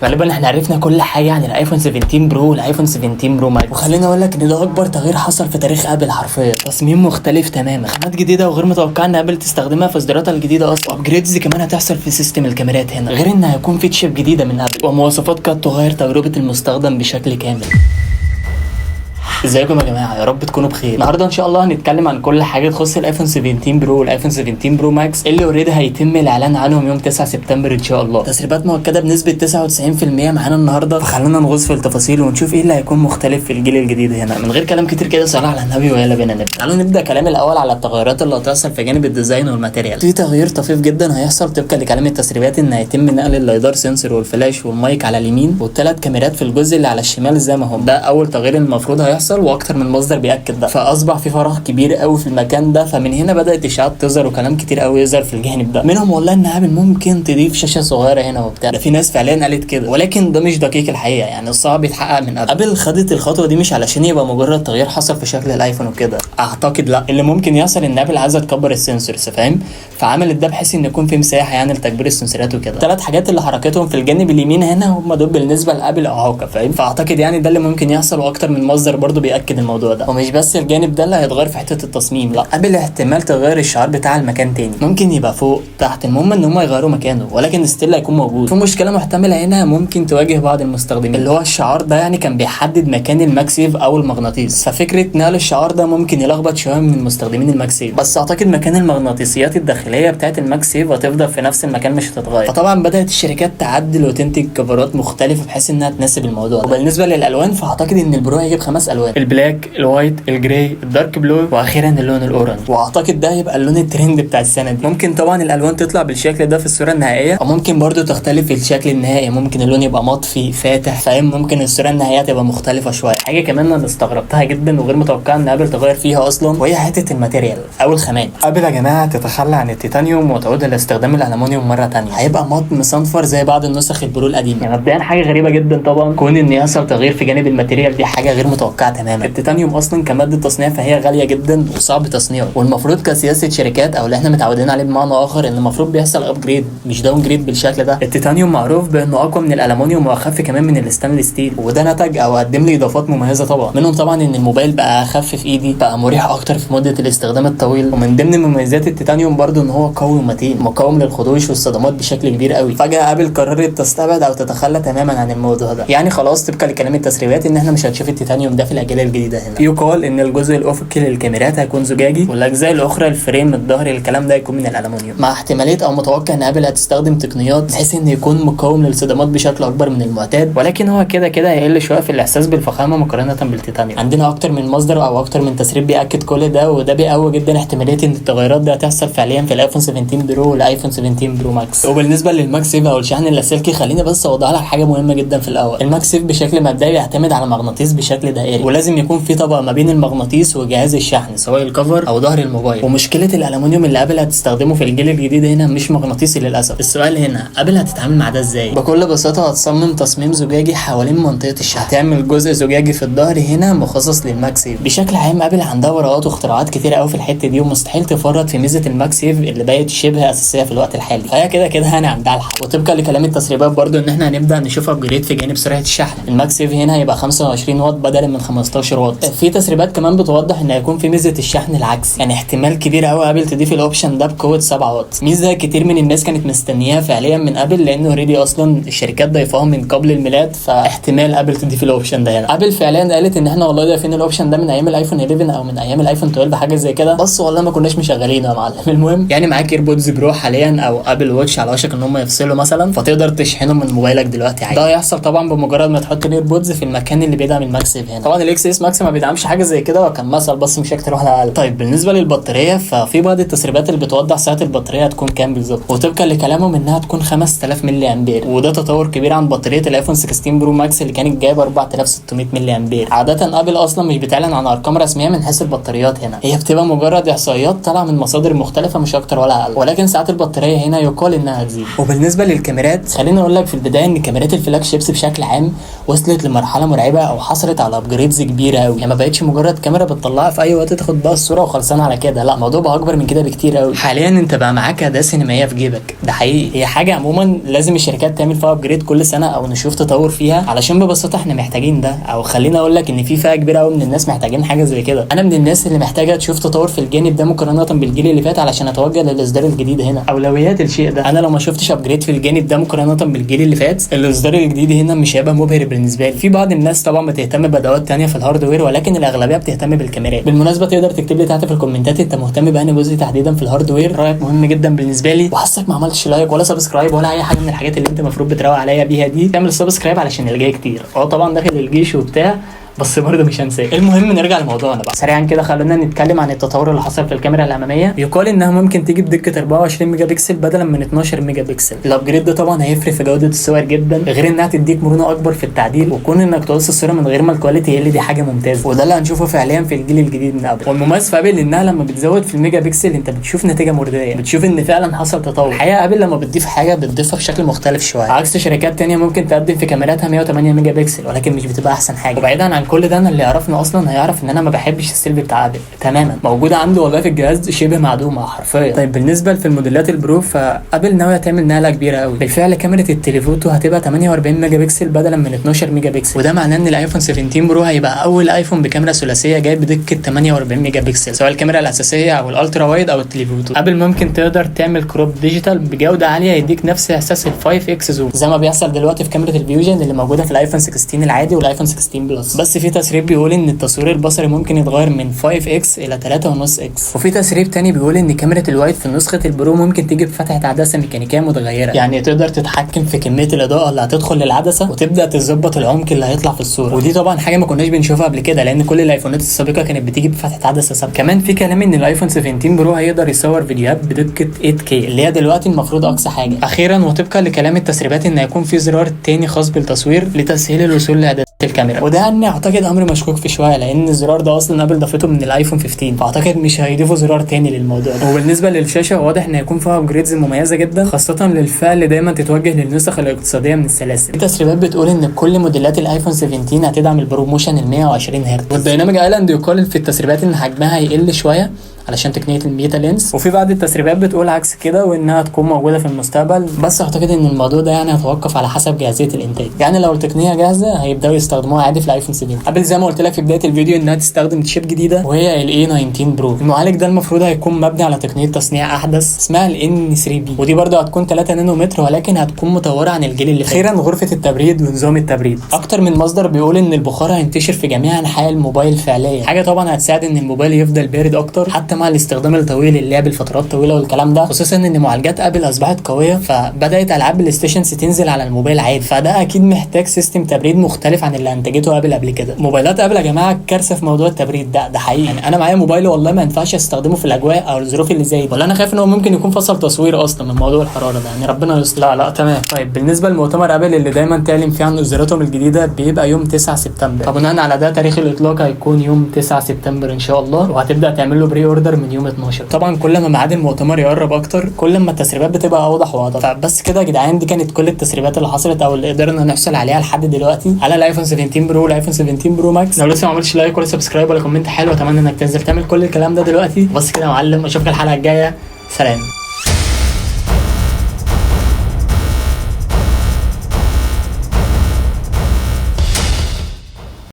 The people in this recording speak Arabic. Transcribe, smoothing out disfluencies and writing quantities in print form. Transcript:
غالبا احنا عرفنا كل حاجه عن الايفون 17 برو والايفون 17 برو ماكس، وخليني اقول لك ان ده اكبر تغيير حصل في تاريخ ابل حرفيا. تصميم مختلف تماما، خامات جديده وغير متوقعه ان ابل تستخدمها في اصداراتها الجديده اصلا، وابجريدز كمان هتحصل في سيستم الكاميرات هنا، غير ان هيكون في تشيب جديده من ابل ومواصفات قد تغير تجربه المستخدم بشكل كامل. ازيكم يا جماعه، يا رب تكونوا بخير. النهارده ان شاء الله هنتكلم عن كل حاجه تخص الايفون 17 برو والايفون 17 برو ماكس اللي اوريدي هيتم الاعلان عنهم يوم 9 سبتمبر ان شاء الله. تسريبات مؤكده بنسبه 99% معانا النهارده، فخلونا نغوص في التفاصيل ونشوف ايه اللي هيكون مختلف في الجيل الجديد هنا. من غير كلام كتير كده، صلاه على النبي ويلا بينا نبدا. تعالوا نبدا كلام الاول على التغيرات اللي هتحصل في جانب الديزاين والماتيريال. في تغيير طفيف جدا هيحصل طبقا لكلام التسريبات، ان هيتم نقل اللايدار سنسور والفلاش والمايك على اليمين والثلاث كاميرات في الجزء اللي على الشمال زي ما هم. ده اول تغيير المفروض هيحصل، واكتر من مصدر بيأكد ده، فاصبح في فراغ كبير قوي في المكان ده. فمن هنا بدات اشاعات تظهر وكلام كتير قوي يظهر في الجانب ده، منهم والله ان ابل ممكن تضيف شاشه صغيره هنا وبتاع. ده في ناس فعليا قالت كده، ولكن ده مش دقيق الحقيقه، يعني الصعب يتحقق من ابل خدت الخطوه دي مش علشان يبقى مجرد تغيير حصل في شكل الايفون وكده. اعتقد لا، اللي ممكن يحصل ان ابل عايزه تكبر السنسورز، فاهم؟ فعملت ده بحيث ان يكون في مساحه يعني لتكبير السنسورات وكده. ثلاث حاجات اللي حركتهم في الجانب اليمين هنا هم دول بالنسبه لابل اعاقه، فاهم؟ فاعتقد يعني ده اللي ممكن يحصل، واكتر من مصدر برضو بياكد الموضوع ده. ومش بس الجانب ده اللي هيتغير في حته التصميم، لا، ابل احتمال تغير الشعار بتاع المكان تاني، ممكن يبقى فوق تحت، المهم ان هم يغيروا مكانه، ولكن ستيل هيكون موجود. في مشكله محتمله هنا ممكن تواجه بعض المستخدمين، اللي هو الشعار ده يعني كان بيحدد مكان الماكسيف او المغناطيس، ففكره نقل الشعار ده ممكن يلخبط شويه من مستخدمين الماكسيف. بس اعتقد مكان المغناطيسيات الداخليه بتاعت الماكسيف هتفضل في نفس المكان، مش هتتغير. فطبعا بدات الشركات تعدل وتنتج كفرات مختلفه بحيث انها تناسب الموضوع ده. وبالنسبه للالوان فاعتقد ان البرو هيجيب 5 الوان: البلاك، الوايت، الجراي، الدارك بلو، واخيرا اللون الاورنج. واعتقد ده هيبقى اللون الترند بتاع السنه دي. ممكن طبعا الالوان تطلع بالشكل ده في الصوره النهائيه، او ممكن برضو تختلف في الشكل النهائي، ممكن اللون يبقى مطفي فاتح، فاهم؟ ممكن الصوره النهائيه تبقى مختلفه شويه. حاجه كمان انا استغربتها جدا وغير متوقعه ان ابل تغير فيها اصلا، وهي حته الماتيريال او الخامات. ابل يا جماعه تتخلى عن التيتانيوم وتعود لاستخدام الالومنيوم مره ثانيه. هيبقى مط مصنفر زي بعض النسخ البرو القديمه. يعني مبدئيا حاجه غريبه جدا طبعا، كون ان يحصل تغيير في جانب الماتيريال دي حاجه غير متوقعه تماما. التيتانيوم اصلا كماده تصنيع فهي غاليه جدا وصعب تصنيعه، والمفروض كسياسه شركات او اللي احنا متعودين عليه بمعنى اخر ان المفروض بيحصل ابجريد مش داون جريد بالشكل ده. التيتانيوم معروف بانه اقوى من الالومنيوم واخف كمان من الستانلس ستيل، وده نتج او قدم لي اضافات مميزه طبعا. منهم طبعا ان الموبايل بقى اخف في ايدي، بقى مريح اكتر في مده الاستخدام الطويل. ومن ضمن مميزات التيتانيوم برضو ان هو قوي ومتين، مقاوم للخدوش والصدمات بشكل كبير قوي. فجاه ابل قررت تستبعد او تتخلى تماما عن الموضوع ده، يعني خلاص طبقا لكلام التسريبات ان احنا مش هنشوف التيتانيوم ده في الاجيال الجديده هنا. يقال ان الجزء الافقي للكاميرات هيكون زجاجي، والاجزاء الاخرى الفريم الظهري الكلام ده يكون من الالومنيوم، مع احتماليه او متوقع ان ابل هتستخدم تقنيات بحيث ان يكون مقاوم للصدمات بشكل اكبر من المعتاد. ولكن هو كده كده هيقل شويه في الاحساس بالفخامه مقارنه بالتيتانيوم. عندنا اكتر من مصدر او اكتر من تسريب بياكد كل ده، وده بيقوي جدا احتماليه ان التغيرات دي هتحصل فعليا في الايفون 17 برو والايفون 17 برو ماكس. وبالنسبه للماكسيف او الشحن اللاسلكي، خليني بس اوضح لك حاجه مهمه جدا في الاول. الماكسيف بشكل مبدئي بيعتمد على مغناطيس بشكل دائري، ولازم يكون في طبقه ما بين المغناطيس وجهاز الشحن سواء الكفر او ظهر الموبايل. ومشكله الالومنيوم اللي ابل هتستخدمه في الجيل الجديد هنا مش مغناطيسي للاسف. السؤال هنا ابل هتتعامل مع ده ازاي؟ بكل بساطه هتصمم تصميم زجاجي حوالين منطقه الشحن، هتعمل جزء زجاجي في الظهر هنا مخصص للماكسيف. بشكل عام ابل عندها براءات واختراعات كتير قوي في الحته دي، ومستحيل تفرط في ميزه الماكسيف اللي بقت شبه اساسيه في الوقت الحالي. فهي كده كده يعني عندها الحق. وطبقا لكلام التسريبات برضو ان احنا هنبدا نشوف ابجريد في جانب سرعه الشحن. الماكسيف هنا هيبقى 25 واط بدلا من 15 واط. في تسريبات كمان بتوضح ان هيكون في ميزه الشحن العكسي، يعني احتمال كبير قوي ابل تضيف الاوبشن ده بقوه 7 واط. ميزه كتير من الناس كانت مستنياها فعليا من ابل، لانه اوريدي اصلا الشركات ضايفاهم من قبل الميلاد، فاحتمال ابل تضيف الاوبشن ده هنا. ابل فعليا قالت ان احنا والله ضايفين الاوبشن ده من ايام الايفون 11 او من ايام الايفون 12 حاجه زي كده، بس والله ما كناش مشغلينه يا معلم. المهم يعني معاك ايربودز برو حاليا او ابل واتش على وشك ان هم يفصلوا مثلا، فتقدر تشحنه من موبايلك دلوقتي عادي. ده هيحصل طبعا بمجرد ما تحط الايربودز في المكان اللي بيدعم الماكسيف هنا. طبعا الاكس اس ماكس ما بيدعمش حاجه زي كده، وكان مثل بس مش اكتر ولا اقل. طيب بالنسبه للبطاريه، ففي بعض التسريبات اللي بتوضح ساعه البطاريه هتكون كام بالظبط، وطبقا لكلامهم انها تكون 5000 ملي امبير، وده تطور كبير عن بطاريه الايفون 16 برو ماكس اللي كانت جايبه 4600 ملي ملي امبير. عاده ابل اصلا مش بتعلن عن ارقام رسميه من حيث البطاريات هنا، هي بتبقى مجرد احصائيات طالعه من مصادر مختلفه مش اكتر ولا اقل، ولكن ساعات البطاريه هنا يقال انها هتزيد. وبالنسبه للكاميرات خليني اقول لك في البدايه ان كاميرات الفلاج شيبس بشكل عام وصلت لمرحله مرعبه او حصلت على ابجريدز كبيره قوي، يعني ما بقتش مجرد كاميرا بتطلعها في اي وقت تاخد بقى الصوره وخلصانه على كده، لا الموضوع بقى اكبر من كده بكتير قوي. حاليا انت بقى معاك اداه سينمائيه في جيبك، ده حقيقي. هي حاجه عموما لازم الشركات تعمل فيها ابجريد كل سنه او نشوف تطور فيها، علشان ببساطه احنا محتاجين ده. او خليني اقول لك ان في فئه كبيره قوي من الناس محتاجين حاجه زي كده. انا من الناس اللي محتاجه تشوف تطور في الجانب ده مقارنه بالجيل اللي فات علشان اتوجه للاصدار الجديد. هنا اولويات الشيء ده، انا لو ما شفتش ابجريد في الجانب ده مقارنه بالجيل اللي فات الاصدار الجديد هنا مش هيبقى مبهر بالنسبه لي. في بعض الناس طبعا بتهتم بادوات ثانيه في الهاردوير، ولكن الاغلبيه بتهتم بالكاميرات. بالمناسبه تقدر تكتب لي تحت في الكومنتات انت مهتم بأنهي جزء تحديدا في الهاردوير، رايك مهم جدا بالنسبه لي. وحاسك ما عملتش لايك ولا سبسكرايب ولا اي حاجه من الحاجات اللي انت المفروض بتروق عليا بيها دي، تعمل سبسكرايب علشان اللي جاي كتير. طبعا داخل الجيش وبتاع بس برضه مش هنساه. المهم نرجع لموضوعنا بقى سريعا كده، خلونا نتكلم عن التطور اللي حصل في الكاميرا الاماميه. يقال انها ممكن تيجي بدقه 24 ميجا بكسل بدلا من 12 ميجا بكسل. الابجريد ده طبعا هيفرق في جوده الصور جدا، غير انها تديك مرونه اكبر في التعديل، وكون انك تقص الصوره من غير ما الكواليتي يقل دي حاجه ممتازه، وده اللي هنشوفه فعليا في الجيل الجديد من ابل. والمميز في ابل انها لما بتزود في الميجا بكسل انت بتشوف نتيجه مرضيه، بتشوف ان فعلا حصل تطور. الحقيقه ابل لما بتضيف حاجه بتضيفها بشكل مختلف شويه، عكس شركات تانية ممكن تقدم في كاميراتها 108 ميجا بكسل ولكن مش بتبقى احسن حاجه. وبعيدا عن كل ده، انا اللي يعرفني اصلا هيعرف ان انا ما بحبش السيلفي بتاع ابل تماما، موجوده عندي والله في الجهاز شبه معدومه حرفيا. طيب بالنسبه في الموديلات البرو فابل ناويه تعمل نقله كبيره قوي. بالفعل كاميرا التليفوتو هتبقى 48 ميجا بكسل بدلا من 12 ميجا بكسل، وده معناه ان الايفون 17 برو هيبقى اول ايفون بكاميرا ثلاثيه جاي بدقه 48 ميجا بكسل، سواء الكاميرا الاساسيه او الالترا وايد او التليفوتو. ابل ممكن تقدر تعمل كروب ديجيتال بجوده عاليه يديك نفس احساس ال 5 اكس زوم زي ما بيحصل دلوقتي في كاميرا الفيوجن اللي موجوده في الايفون 16 العادي والايفون 16 بلس. بس في تسريب بيقول ان التصوير البصري ممكن يتغير من 5x الى 3.5x. وفي تسريب تاني بيقول ان كاميرا الوايد في نسخه البرو ممكن تيجي بفتحه عدسه ميكانيكيه متغيره، يعني تقدر تتحكم في كميه الاضاءه اللي هتدخل للعدسه وتبدا تظبط العمق اللي هيطلع في الصوره، ودي طبعا حاجه ما كناش بنشوفها قبل كده لان كل الايفونات السابقه كانت بتيجي بفتحه عدسه ثابته. كمان في كلام ان الايفون 17 برو هيقدر يصور فيديوهات بدقه 8K اللي هي دلوقتي المفروض اقصى حاجه. اخيرا وطبقا لكلام التسريبات ان هيكون في زرار تاني خاص بالتصوير لتسهيل الوصول لاعدادات الكاميرا، وده اني اعتقد امر مشكوك فيه شويه لان الزرار ده اصلا ابل ضافته من الايفون 15، فاعتقد مش هيضيفوا زرار تاني للموضوع ده. وبالنسبه للشاشه واضح ان هيكون فيها ابجريدز مميزه جدا خاصه للفئه اللي دايما تتوجه للنسخ الاقتصاديه من السلاسل. في تسريبات بتقول ان كل موديلات الايفون 17 هتدعم البروموشن ال 120 هرتز، والديناميك ايلاند يقال في التسريبات ان حجمها هيقل شويه علشان تقنيه الميتا لينس، وفي بعض التسريبات بتقول عكس كده وانها تكون موجوده في المستقبل، بس اعتقد ان الموضوع ده يعني هيتوقف على حسب جاهزيه الانتاج. يعني لو التقنيه جاهزه هيبداوا يستخدموها عادي في الايفون 7. قبل زي ما قلت لك في بدايه الفيديو انها تستخدم تشيب جديده وهي الاي 19 برو. المعالج ده المفروض هيكون مبني على تقنيه تصنيع احدث اسمها الان 3 بي، ودي برده هتكون 3 نانومتر ولكن هتكون مطوره عن الجيل اللي فات. اخيرا غرفه التبريد ونظام التبريد، اكتر من مصدر بيقول ان البخار هينتشر في جميع انحاء الموبايل فعليا، حاجه طبعا هتساعد ان الموبايل يفضل بارد اكتر حتى مع الاستخدام طويل اللعب لفترات طويله والكلام ده، خصوصا ان معالجات ابل اصبحت قويه فبدات العاب بلاي ستيشن تنزل على الموبايل عادي، فده اكيد محتاج سيستم تبريد مختلف عن اللي انتجته ابل قبل كده. موبايلات ابل يا جماعه كارثه في موضوع التبريد ده حقيقي. يعني انا معايا موبايل والله ما ينفعش استخدمه في الاجواء او الظروف اللي زي دي، ولا انا خايف ان هو ممكن يكون فصل تصوير اصلا من موضوع الحراره ده، يعني ربنا يستر. لا تمام. طيب بالنسبه لمؤتمر ابل اللي دايما تعلن فيه عن اصداراتهم الجديده بيبقى يوم 9 سبتمبر، فبناء على ده تاريخ الاطلاق هيكون يوم 9 سبتمبر ان شاء الله، وهتبدا تعمل له بري اوردر من يوم 12. طبعا كل ما ميعاد المؤتمر يقرب اكتر كل ما التسريبات بتبقى اوضح واضح. فبس كده يا جدعان دي كانت كل التسريبات اللي حصلت او اللي قدرنا نحصل عليها لحد دلوقتي على الايفون 17 برو والايفون 17 برو ماكس. لو لسه ما عملتش لايك ولا سبسكرايب ولا كومنت حلو اتمنى انك تنزل تعمل كل الكلام ده دلوقتي. بس كده يا معلم اشوفك الحلقه الجايه، سلام.